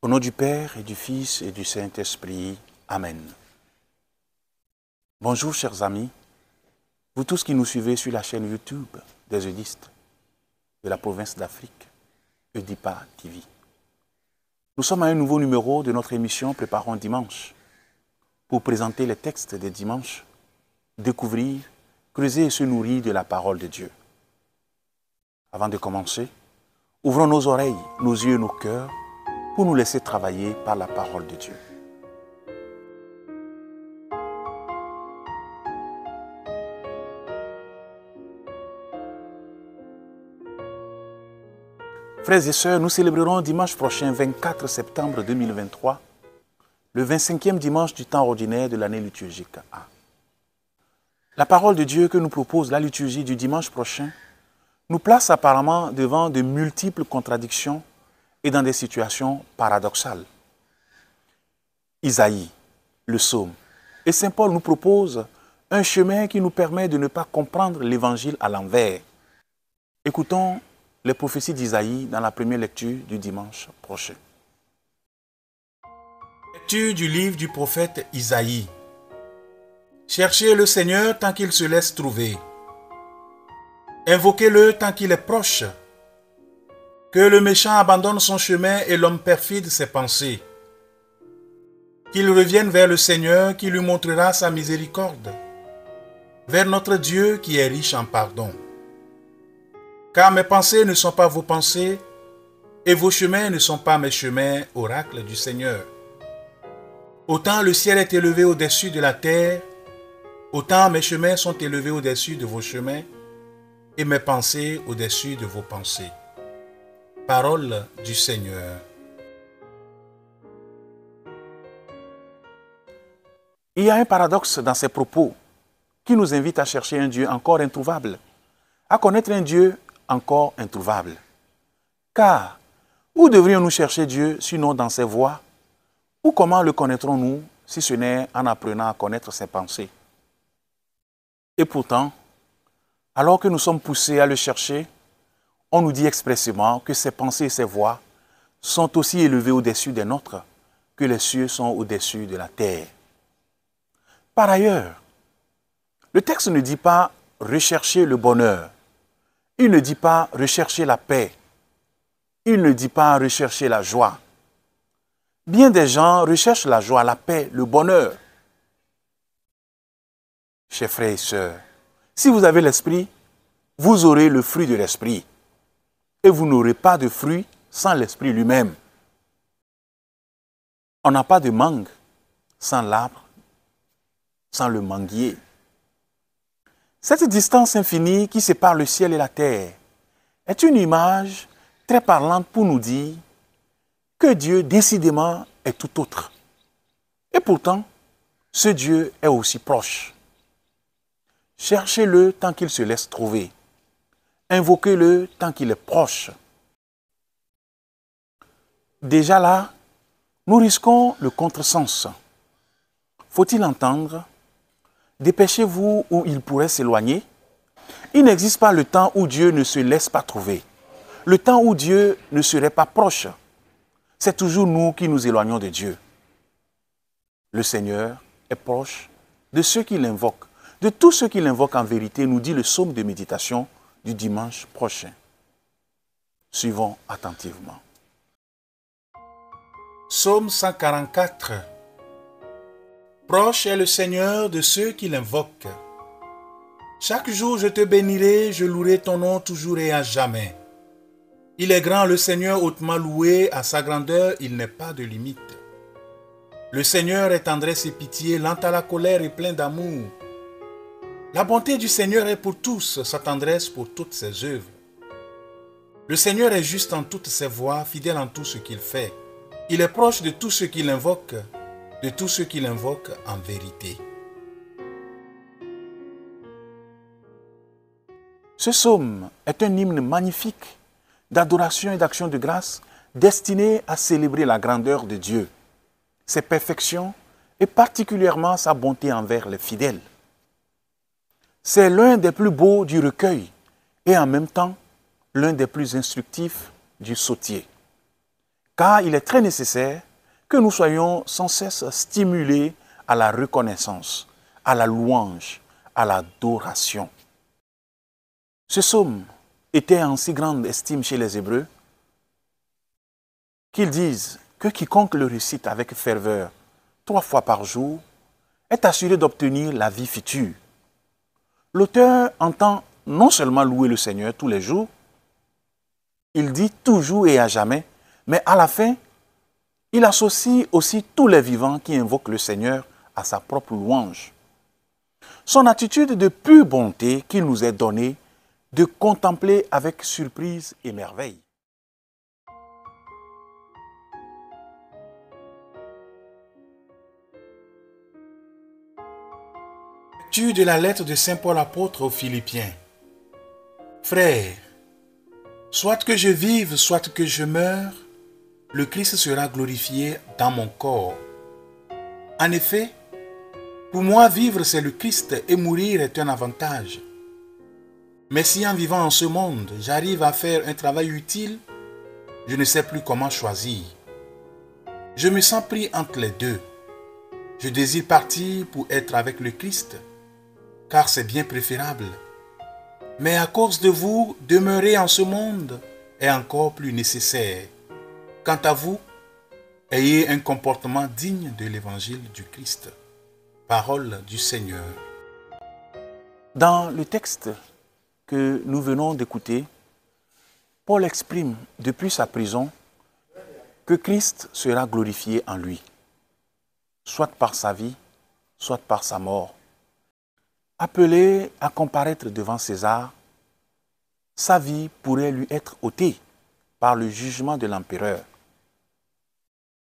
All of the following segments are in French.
Au nom du Père et du Fils et du Saint-Esprit. Amen. Bonjour chers amis, vous tous qui nous suivez sur la chaîne YouTube des Eudistes de la province d'Afrique, Eudipa TV. Nous sommes à un nouveau numéro de notre émission Préparons Dimanche pour présenter les textes des dimanches, découvrir, creuser et se nourrir de la parole de Dieu. Avant de commencer, ouvrons nos oreilles, nos yeux et nos cœurs pour nous laisser travailler par la parole de Dieu. Frères et sœurs, nous célébrerons dimanche prochain, 24 septembre 2023, le 25e dimanche du temps ordinaire de l'année liturgique A. La parole de Dieu que nous propose la liturgie du dimanche prochain nous place apparemment devant de multiples contradictions et dans des situations paradoxales. Isaïe, le psaume et Saint Paul nous proposent un chemin qui nous permet de ne pas comprendre l'évangile à l'envers. Écoutons les prophéties d'Isaïe dans la première lecture du dimanche prochain. Lecture du livre du prophète Isaïe. Cherchez le Seigneur tant qu'il se laisse trouver. Invoquez-le tant qu'il est proche. Que le méchant abandonne son chemin et l'homme perfide ses pensées. Qu'il revienne vers le Seigneur qui lui montrera sa miséricorde. Vers notre Dieu qui est riche en pardon. Car mes pensées ne sont pas vos pensées, et vos chemins ne sont pas mes chemins, oracle du Seigneur. Autant le ciel est élevé au-dessus de la terre, autant mes chemins sont élevés au-dessus de vos chemins, et mes pensées au-dessus de vos pensées. Parole du Seigneur. Il y a un paradoxe dans ces propos qui nous invite à chercher un Dieu encore introuvable, à connaître un Dieu encore introuvable. Car, où devrions-nous chercher Dieu sinon dans ses voies? Ou comment le connaîtrons-nous si ce n'est en apprenant à connaître ses pensées? Et pourtant, alors que nous sommes poussés à le chercher, on nous dit expressément que ses pensées et ses voies sont aussi élevées au-dessus des nôtres que les cieux sont au-dessus de la terre. Par ailleurs, le texte ne dit pas « rechercher le bonheur ». Il ne dit pas « rechercher la paix ». Il ne dit pas « rechercher la joie ». Bien des gens recherchent la joie, la paix, le bonheur. Chers frères et sœurs, si vous avez l'esprit, vous aurez le fruit de l'esprit. Et vous n'aurez pas de fruit sans l'esprit lui-même. On n'a pas de mangue sans l'arbre, sans le manguier. Cette distance infinie qui sépare le ciel et la terre est une image très parlante pour nous dire que Dieu, décidément, est tout autre. Et pourtant, ce Dieu est aussi proche. Cherchez-le tant qu'il se laisse trouver. Invoquez-le tant qu'il est proche. Déjà là, nous risquons le contresens. Faut-il entendre? Dépêchez-vous où il pourrait s'éloigner. Il n'existe pas le temps où Dieu ne se laisse pas trouver. Le temps où Dieu ne serait pas proche. C'est toujours nous qui nous éloignons de Dieu. Le Seigneur est proche de ceux qui l'invoquent. De tous ceux qui l'invoquent en vérité, nous dit le psaume de méditation du dimanche prochain. Suivons attentivement. Psaume 144. Proche est le Seigneur de ceux qui l'invoquent. Chaque jour je te bénirai, je louerai ton nom toujours et à jamais. Il est grand le Seigneur, hautement loué, à sa grandeur il n'est pas de limite. Le Seigneur est tendresse et pitié, lent à la colère et plein d'amour. La bonté du Seigneur est pour tous, sa tendresse pour toutes ses œuvres. Le Seigneur est juste en toutes ses voies, fidèle en tout ce qu'il fait. Il est proche de tous ceux qui l'invoquent, de tous ceux qui l'invoquent en vérité. Ce psaume est un hymne magnifique d'adoration et d'action de grâce destiné à célébrer la grandeur de Dieu, ses perfections et particulièrement sa bonté envers les fidèles. C'est l'un des plus beaux du recueil et en même temps l'un des plus instructifs du sautier. Car il est très nécessaire que nous soyons sans cesse stimulés à la reconnaissance, à la louange, à l'adoration. Ce psaume était en si grande estime chez les Hébreux qu'ils disent que quiconque le récite avec ferveur 3 fois par jour est assuré d'obtenir la vie future. L'auteur entend non seulement louer le Seigneur tous les jours, il dit toujours et à jamais, mais à la fin, il associe aussi tous les vivants qui invoquent le Seigneur à sa propre louange. Son attitude de pure bonté qu'il nous est donnée de contempler avec surprise et merveille. Lecture de la lettre de Saint Paul apôtre aux Philippiens. Frères, soit que je vive, soit que je meure, le Christ sera glorifié dans mon corps. En effet, pour moi, vivre, c'est le Christ et mourir est un avantage. Mais si en vivant en ce monde, j'arrive à faire un travail utile, je ne sais plus comment choisir. Je me sens pris entre les deux. Je désire partir pour être avec le Christ, car c'est bien préférable. Mais à cause de vous, demeurer en ce monde est encore plus nécessaire. Quant à vous, ayez un comportement digne de l'évangile du Christ. Parole du Seigneur. Dans le texte que nous venons d'écouter, Paul exprime depuis sa prison que Christ sera glorifié en lui, soit par sa vie, soit par sa mort. Appelé à comparaître devant César, sa vie pourrait lui être ôtée par le jugement de l'empereur.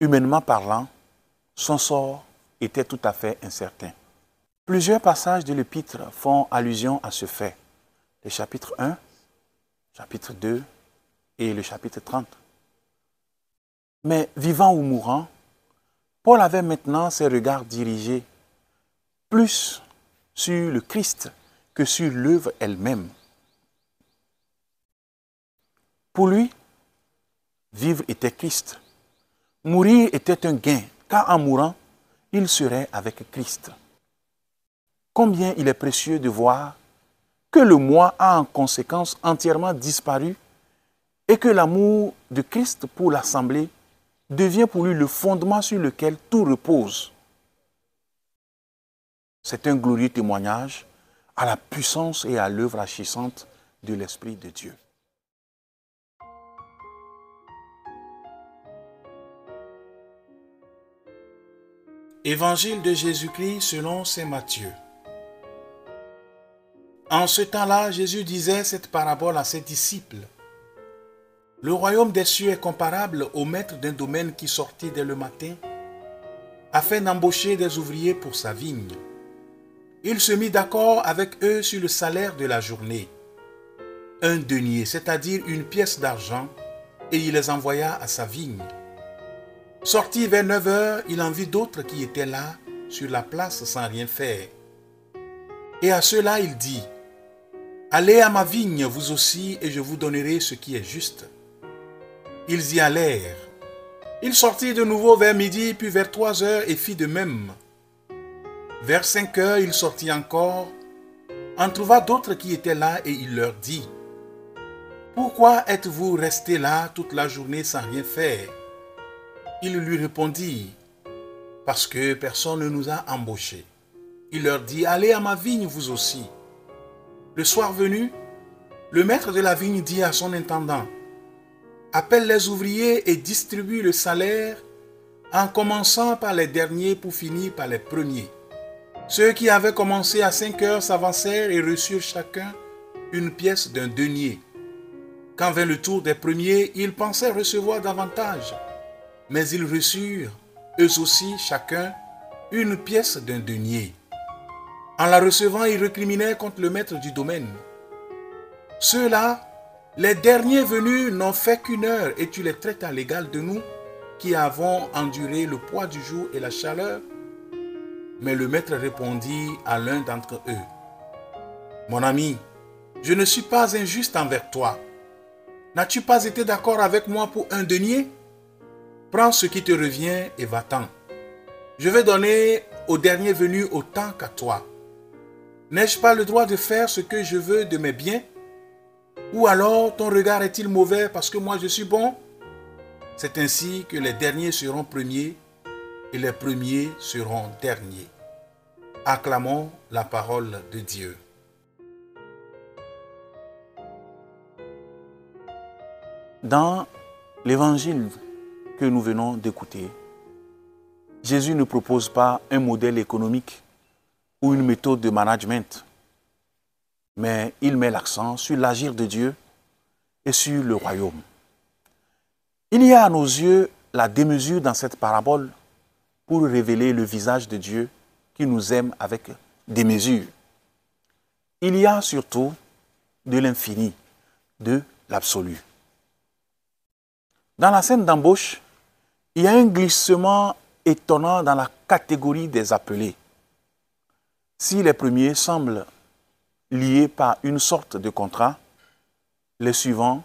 Humainement parlant, son sort était tout à fait incertain. Plusieurs passages de l'épître font allusion à ce fait. Le chapitre 1, chapitre 2 et le chapitre 30. Mais vivant ou mourant, Paul avait maintenant ses regards dirigés plus sur le Christ que sur l'œuvre elle-même. Pour lui, vivre était Christ. Mourir était un gain, car en mourant, il serait avec Christ. Combien il est précieux de voir que le moi a en conséquence entièrement disparu et que l'amour de Christ pour l'Assemblée devient pour lui le fondement sur lequel tout repose. C'est un glorieux témoignage à la puissance et à l'œuvre agissante de l'Esprit de Dieu. Évangile de Jésus-Christ selon saint Matthieu. En ce temps-là, Jésus disait cette parabole à ses disciples. Le royaume des cieux est comparable au maître d'un domaine qui sortit dès le matin afin d'embaucher des ouvriers pour sa vigne. Il se mit d'accord avec eux sur le salaire de la journée. 1 denier, c'est-à-dire une pièce d'argent, et il les envoya à sa vigne. Sorti vers 9 heures, il en vit d'autres qui étaient là, sur la place, sans rien faire. Et à ceux-là, il dit, « Allez à ma vigne, vous aussi, et je vous donnerai ce qui est juste. » Ils y allèrent. Il sortit de nouveau vers midi, puis vers 3 heures, et fit de même. Vers 5 heures, il sortit encore, en trouva d'autres qui étaient là, et il leur dit, « Pourquoi êtes-vous restés là toute la journée sans rien faire ?» Ils lui répondirent, « Parce que personne ne nous a embauchés. » Il leur dit, « Allez à ma vigne vous aussi. » Le soir venu, le maître de la vigne dit à son intendant, « Appelle les ouvriers et distribue le salaire en commençant par les derniers pour finir par les premiers. » Ceux qui avaient commencé à 5 heures s'avancèrent et reçurent chacun une pièce d'un denier. Quand vint le tour des premiers, ils pensaient recevoir davantage. Mais ils reçurent, eux aussi, chacun, une pièce d'un denier. En la recevant, ils recriminaient contre le maître du domaine. Ceux-là, les derniers venus, n'ont fait qu'une heure et tu les traites à l'égal de nous, qui avons enduré le poids du jour et la chaleur. Mais le maître répondit à l'un d'entre eux, « Mon ami, je ne suis pas injuste envers toi. N'as-tu pas été d'accord avec moi pour 1 denier ? Prends ce qui te revient et va-t'en. Je vais donner au dernier venu autant qu'à toi. N'ai-je pas le droit de faire ce que je veux de mes biens? Ou alors ton regard est-il mauvais parce que moi je suis bon? C'est ainsi que les derniers seront premiers et les premiers seront derniers. Acclamons la parole de Dieu. Dans l'évangile que nous venons d'écouter, Jésus ne propose pas un modèle économique ou une méthode de management, mais il met l'accent sur l'agir de Dieu et sur le royaume. Il y a à nos yeux la démesure dans cette parabole pour révéler le visage de Dieu qui nous aime avec démesure. Il y a surtout de l'infini, de l'absolu. Dans la scène d'embauche, il y a un glissement étonnant dans la catégorie des appelés. Si les premiers semblent liés par une sorte de contrat, les suivants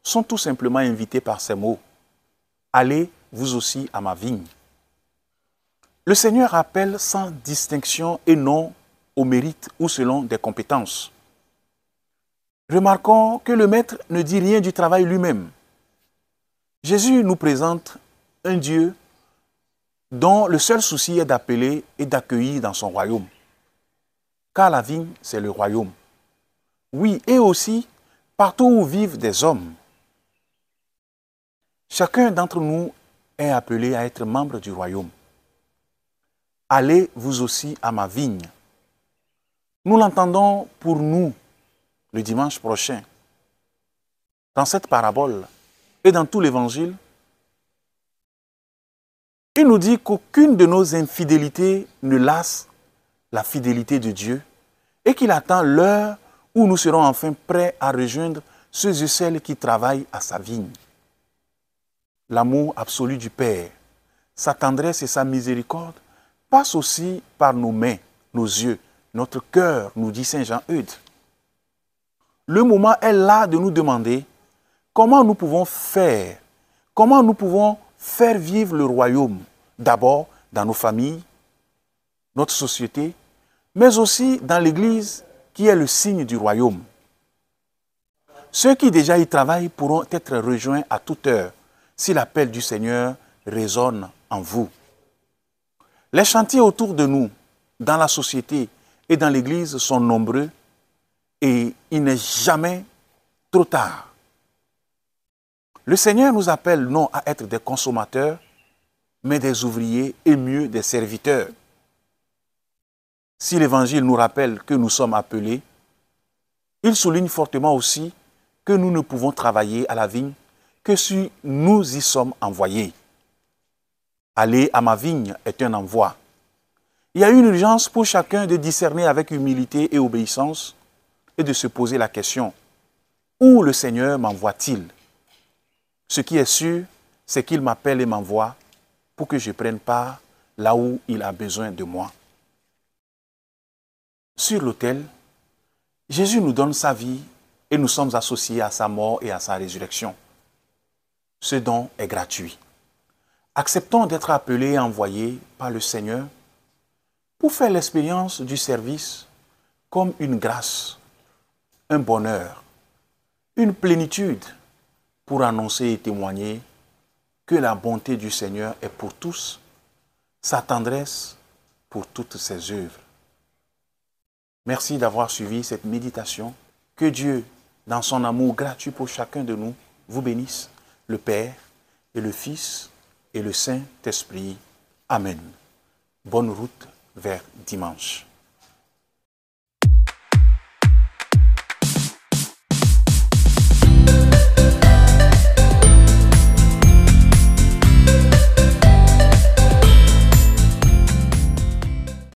sont tout simplement invités par ces mots. Allez vous aussi à ma vigne. Le Seigneur appelle sans distinction et non au mérite ou selon des compétences. Remarquons que le Maître ne dit rien du travail lui-même. Jésus nous présente un Dieu dont le seul souci est d'appeler et d'accueillir dans son royaume. Car la vigne, c'est le royaume. Oui, et aussi partout où vivent des hommes. Chacun d'entre nous est appelé à être membre du royaume. Allez vous aussi à ma vigne. Nous l'entendons pour nous le dimanche prochain. Dans cette parabole et dans tout l'évangile, il nous dit qu'aucune de nos infidélités ne lasse la fidélité de Dieu et qu'il attend l'heure où nous serons enfin prêts à rejoindre ceux et celles qui travaillent à sa vigne. L'amour absolu du Père, sa tendresse et sa miséricorde passent aussi par nos mains, nos yeux, notre cœur, nous dit Saint Jean-Eudes. Le moment est là de nous demander comment nous pouvons faire vivre le royaume, d'abord dans nos familles, notre société, mais aussi dans l'Église qui est le signe du royaume. Ceux qui déjà y travaillent pourront être rejoints à toute heure si l'appel du Seigneur résonne en vous. Les chantiers autour de nous, dans la société et dans l'Église sont nombreux et il n'est jamais trop tard. Le Seigneur nous appelle non à être des consommateurs, mais des ouvriers et mieux des serviteurs. Si l'Évangile nous rappelle que nous sommes appelés, il souligne fortement aussi que nous ne pouvons travailler à la vigne que si nous y sommes envoyés. Aller à ma vigne est un envoi. Il y a une urgence pour chacun de discerner avec humilité et obéissance et de se poser la question, où le Seigneur m'envoie-t-il? Ce qui est sûr, c'est qu'il m'appelle et m'envoie pour que je prenne part là où il a besoin de moi. Sur l'autel, Jésus nous donne sa vie et nous sommes associés à sa mort et à sa résurrection. Ce don est gratuit. Acceptons d'être appelés et envoyés par le Seigneur pour faire l'expérience du service comme une grâce, un bonheur, une plénitude pour annoncer et témoigner que la bonté du Seigneur est pour tous, sa tendresse pour toutes ses œuvres. Merci d'avoir suivi cette méditation. Que Dieu, dans son amour gratuit pour chacun de nous, vous bénisse, le Père et le Fils et le Saint-Esprit. Amen. Bonne route vers dimanche.